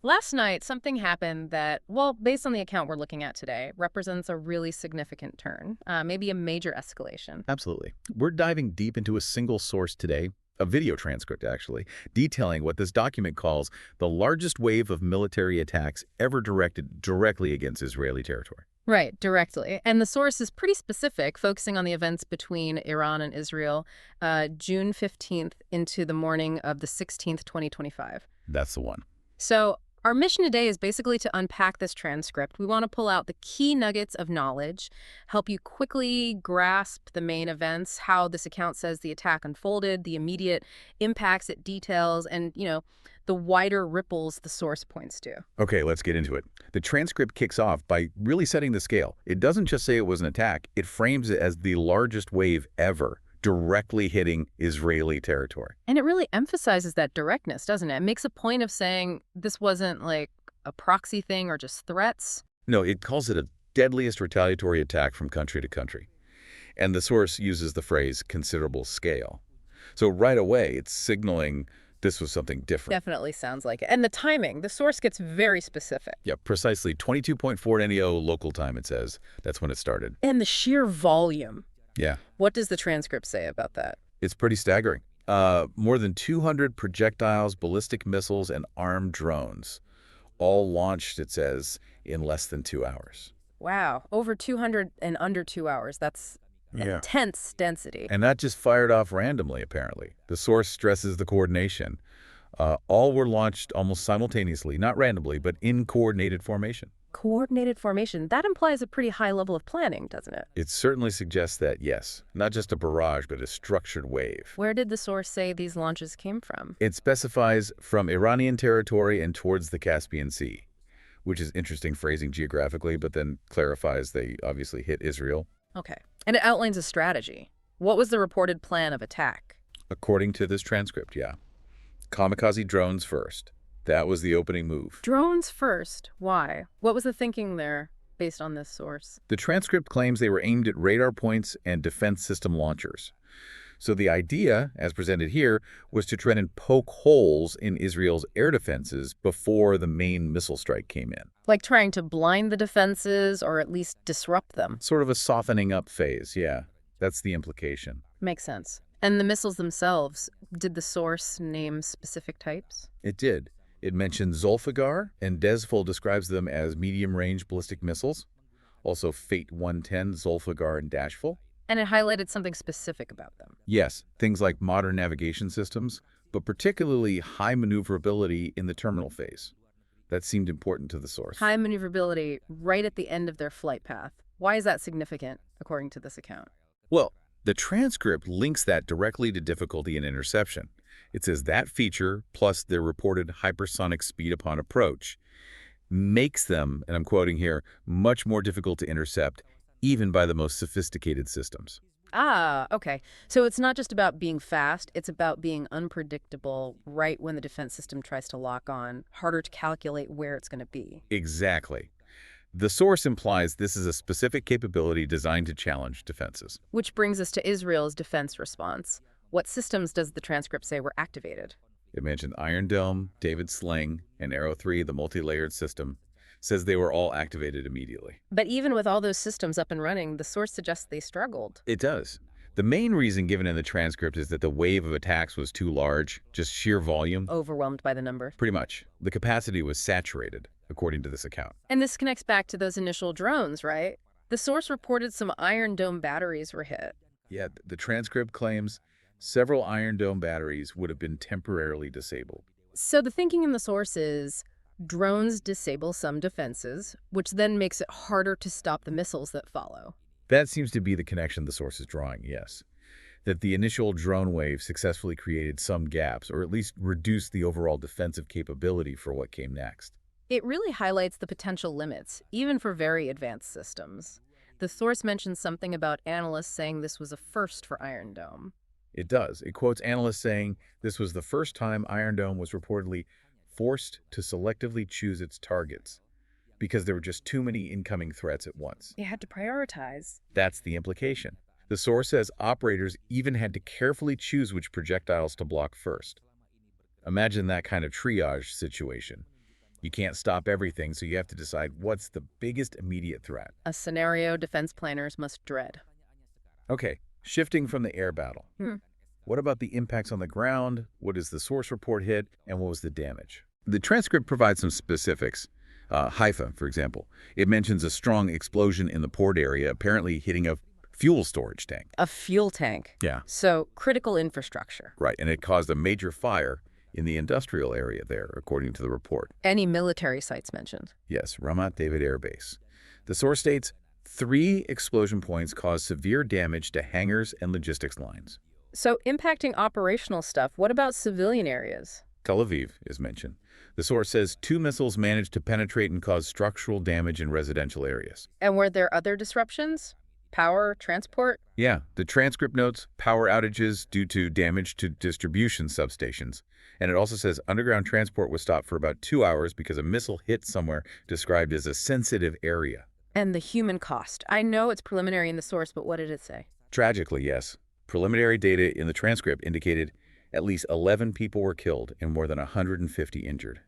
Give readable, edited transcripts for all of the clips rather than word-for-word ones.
Last night, something happened that, well, based on the account we're looking at today, represents a really significant turn, maybe a major escalation. Absolutely. We're diving deep into a single source today, a video transcript actually, detailing what this document calls the largest wave of military attacks ever directed directly against Israeli territory. Right, directly. And the source is pretty specific, focusing on the events between Iran and Israel, June 15th into the morning of the 16th, 2025. That's the one. So our mission today is basically to unpack this transcript. We want to pull out the key nuggets of knowledge, help you quickly grasp the main events, how this account says the attack unfolded, the immediate impacts it details, and, the wider ripples the source points to. Okay, let's get into it. The transcript kicks off by really setting the scale. It doesn't just say it was an attack, it frames it as the largest wave ever, directly hitting Israeli territory. And it really emphasizes that directness, doesn't it? It makes a point of saying this wasn't like a proxy thing or just threats. No, it calls it a deadliest retaliatory attack from country to country. And the source uses the phrase considerable scale. So right away, it's signaling this was something different. Definitely sounds like it. And the timing, the source gets very specific. Yeah, precisely 22.4 NEO local time, it says. That's when it started. And the sheer volume. Yeah, What does the transcript say about that? it's pretty staggering. More than 200 projectiles, ballistic missiles, and armed drones, all launched, it says, in less than 2 hours. Wow, over 200 in under 2 hours. That's Yeah. intense density. And not just fired off randomly, apparently. The source stresses the coordination. All were launched almost simultaneously, not randomly, but in coordinated formation. Coordinated formation, that implies a pretty high level of planning, doesn't it? It certainly suggests that, yes, not just a barrage, but a structured wave. Where did the source say these launches came from? It specifies from Iranian territory and towards the Caspian Sea, which is interesting phrasing geographically, but then clarifies they obviously hit Israel. Okay. And it outlines a strategy. What was the reported plan of attack? According to this transcript, yeah. Kamikaze drones first. That was the opening move. Drones first. Why? What was the thinking there based on this source? The transcript claims they were aimed at radar points and defense system launchers. So the idea, as presented here, was to try and poke holes in Israel's air defenses before the main missile strike came in. Like trying to blind the defenses or at least disrupt them. Sort of a softening up phase, yeah. That's the implication. Makes sense. And the missiles themselves, did the source name specific types? It did. It mentioned Zolfagar, and Desful describes them as medium-range ballistic missiles. Also Fate 110, Zolfagar, and Dashful. And it highlighted something specific about them. Yes, things like modern navigation systems, but particularly high maneuverability in the terminal phase. That seemed important to the source. High maneuverability right at the end of their flight path. Why is that significant, according to this account? Well, the transcript links that directly to difficulty in interception. It says that feature, plus their reported hypersonic speed upon approach, makes them, and I'm quoting here, much more difficult to intercept, even by the most sophisticated systems. Ah, okay. So it's not just about being fast, it's about being unpredictable right when the defense system tries to lock on, harder to calculate where it's going to be. Exactly. The source implies this is a specific capability designed to challenge defenses. Which brings us to Israel's defense response. What systems does the transcript say were activated? It mentioned Iron Dome, David Sling, and Arrow 3, the multi-layered system, says they were all activated immediately. But even with all those systems up and running, the source suggests they struggled. It does. The main reason given in the transcript is that the wave of attacks was too large, just sheer volume. Overwhelmed by the number. Pretty much. The capacity was saturated, according to this account. And this connects back to those initial drones, right? The source reported some Iron Dome batteries were hit. Yeah, the transcript claims several Iron Dome batteries would have been temporarily disabled. So the thinking in the source is drones disable some defenses, which then makes it harder to stop the missiles that follow. That seems to be the connection the source is drawing, yes. That the initial drone wave successfully created some gaps, or at least reduced the overall defensive capability for what came next. It really highlights the potential limits, even for very advanced systems. The source mentions something about analysts saying this was a first for Iron Dome. It does. It quotes analysts saying this was the first time Iron Dome was reportedly forced to selectively choose its targets because there were just too many incoming threats at once. They had to prioritize. That's the implication. The source says operators even had to carefully choose which projectiles to block first. Imagine that kind of triage situation. You can't stop everything, so you have to decide what's the biggest immediate threat. A scenario defense planners must dread. Okay, shifting from the air battle. Hmm. What about the impacts on the ground? What does the source report hit? And what was the damage? The transcript provides some specifics. Haifa, for example. It mentions a strong explosion in the port area, apparently hitting a fuel storage tank. A fuel tank. Yeah, So critical infrastructure. right. And it caused a major fire in the industrial area there, according to the report. Any military sites mentioned. Yes, Ramat David Air Base. The source states 3 explosion points caused severe damage to hangars and logistics lines. So impacting operational stuff, what about civilian areas? Tel Aviv is mentioned. The source says 2 missiles managed to penetrate and cause structural damage in residential areas. And were there other disruptions? Power, transport? Yeah, the transcript notes power outages due to damage to distribution substations. And it also says underground transport was stopped for about 2 hours because a missile hit somewhere described as a sensitive area. And the human cost. I know it's preliminary in the source, but what did it say? Tragically, yes. Preliminary data in the transcript indicated at least 11 people were killed and more than 150 injured.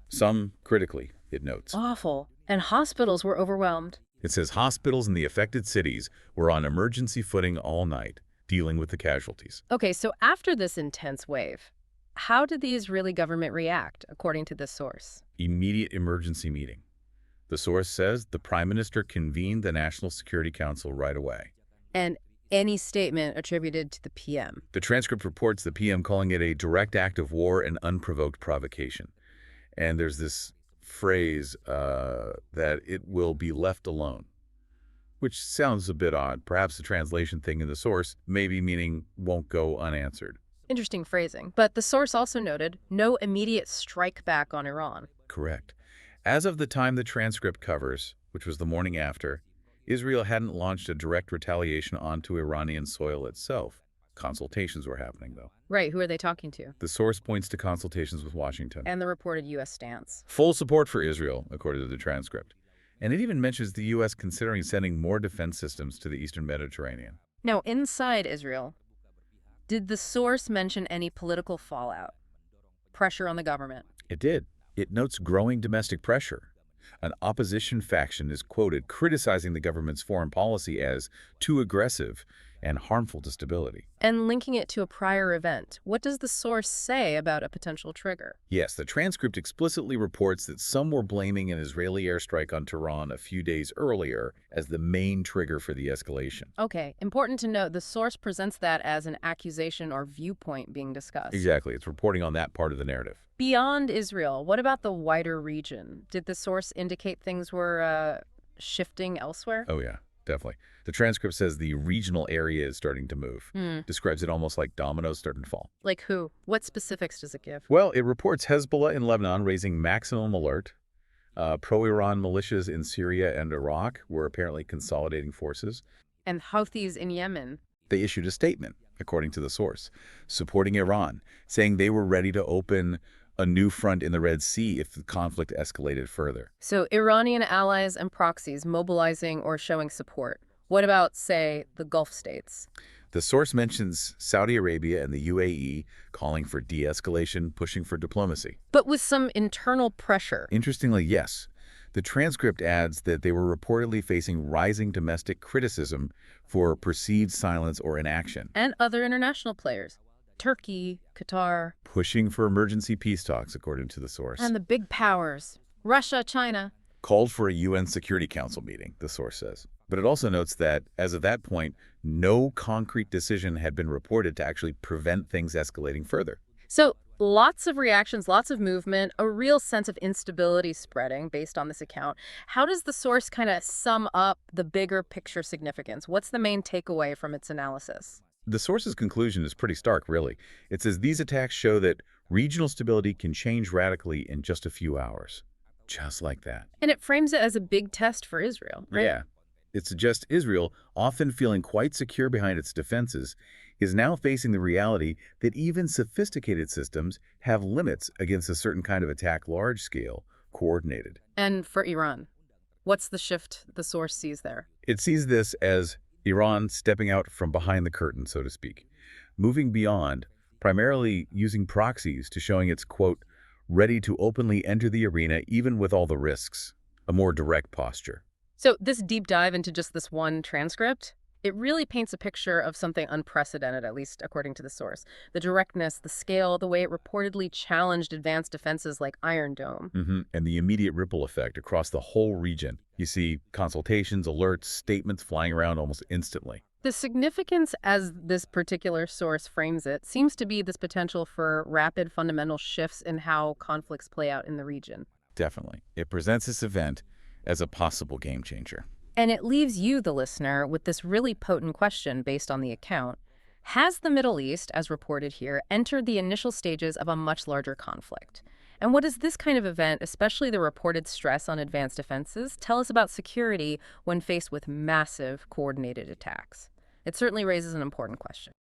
Some critically, it notes. Awful. And hospitals were overwhelmed. It says hospitals in the affected cities were on emergency footing all night, dealing with the casualties. Okay, so after this intense wave, how did the Israeli government react, according to this source? Immediate emergency meeting. The source says the Prime Minister convened the National Security Council right away. And any statement attributed to the PM. The transcript reports the PM calling it a direct act of war and unprovoked provocation. And there's this phrase that it will be left alone, which sounds a bit odd. Perhaps the translation thing in the source may be meaning won't go unanswered. Interesting phrasing. But the source also noted no immediate strike back on Iran. Correct. As of the time the transcript covers, which was the morning after, Israel hadn't launched a direct retaliation onto Iranian soil itself. Consultations were happening, though. Right, who are they talking to? The source points to consultations with Washington. And the reported U.S. stance. Full support for Israel, according to the transcript. And it even mentions the U.S. considering sending more defense systems to the eastern Mediterranean. Now, inside Israel, did the source mention any political fallout? Pressure on the government? It did. It notes growing domestic pressure. An opposition faction is quoted criticizing the government's foreign policy as too aggressive and harmful to stability. And linking it to a prior event, what does the source say about a potential trigger? Yes, the transcript explicitly reports that some were blaming an Israeli airstrike on Tehran a few days earlier as the main trigger for the escalation. Okay, important to note, the source presents that as an accusation or viewpoint being discussed. Exactly, it's reporting on that part of the narrative. Beyond Israel, what about the wider region? Did the source indicate things were shifting elsewhere? Oh yeah, definitely. The transcript says the regional area is starting to move. Describes it almost like dominoes starting to fall. Like who? What specifics does it give? Well, it reports Hezbollah in Lebanon raising maximum alert. Pro-Iran militias in Syria and Iraq were apparently consolidating forces. And Houthis in Yemen. They issued a statement, according to the source, supporting Iran, saying they were ready to open a new front in the Red Sea if the conflict escalated further. So Iranian allies and proxies mobilizing or showing support. What about, say, the Gulf states? The source mentions Saudi Arabia and the UAE calling for de-escalation, pushing for diplomacy. But with some internal pressure. Interestingly, yes. The transcript adds that they were reportedly facing rising domestic criticism for perceived silence or inaction. And other international players. Turkey, Qatar. Pushing for emergency peace talks, according to the source. And the big powers. Russia, China. Called for a UN Security Council meeting, the source says. But it also notes that, as of that point, no concrete decision had been reported to actually prevent things escalating further. So lots of reactions, lots of movement, a real sense of instability spreading based on this account. How does the source kind of sum up the bigger picture significance? What's the main takeaway from its analysis? The source's conclusion is pretty stark, really. It says these attacks show that regional stability can change radically in just a few hours. Just like that. And it frames it as a big test for Israel, right? Yeah. It suggests Israel, often feeling quite secure behind its defenses, is now facing the reality that even sophisticated systems have limits against a certain kind of attack large-scale, coordinated. And for Iran, what's the shift the source sees there? It sees this as Iran stepping out from behind the curtain, so to speak, moving beyond, primarily using proxies to showing its, quote, ready to openly enter the arena even with all the risks. A more direct posture. So this deep dive into just this one transcript, it really paints a picture of something unprecedented, at least according to the source. The directness, the scale, the way it reportedly challenged advanced defenses like Iron Dome. And the immediate ripple effect across the whole region. You see consultations, alerts, statements flying around almost instantly. The significance, as this particular source frames it, seems to be this potential for rapid fundamental shifts in how conflicts play out in the region. Definitely. It presents this event as a possible game changer. And it leaves you, the listener, with this really potent question based on the account. Has the Middle East, as reported here, entered the initial stages of a much larger conflict? And what does this kind of event, especially the reported stress on advanced defenses, tell us about security when faced with massive coordinated attacks? It certainly raises an important question.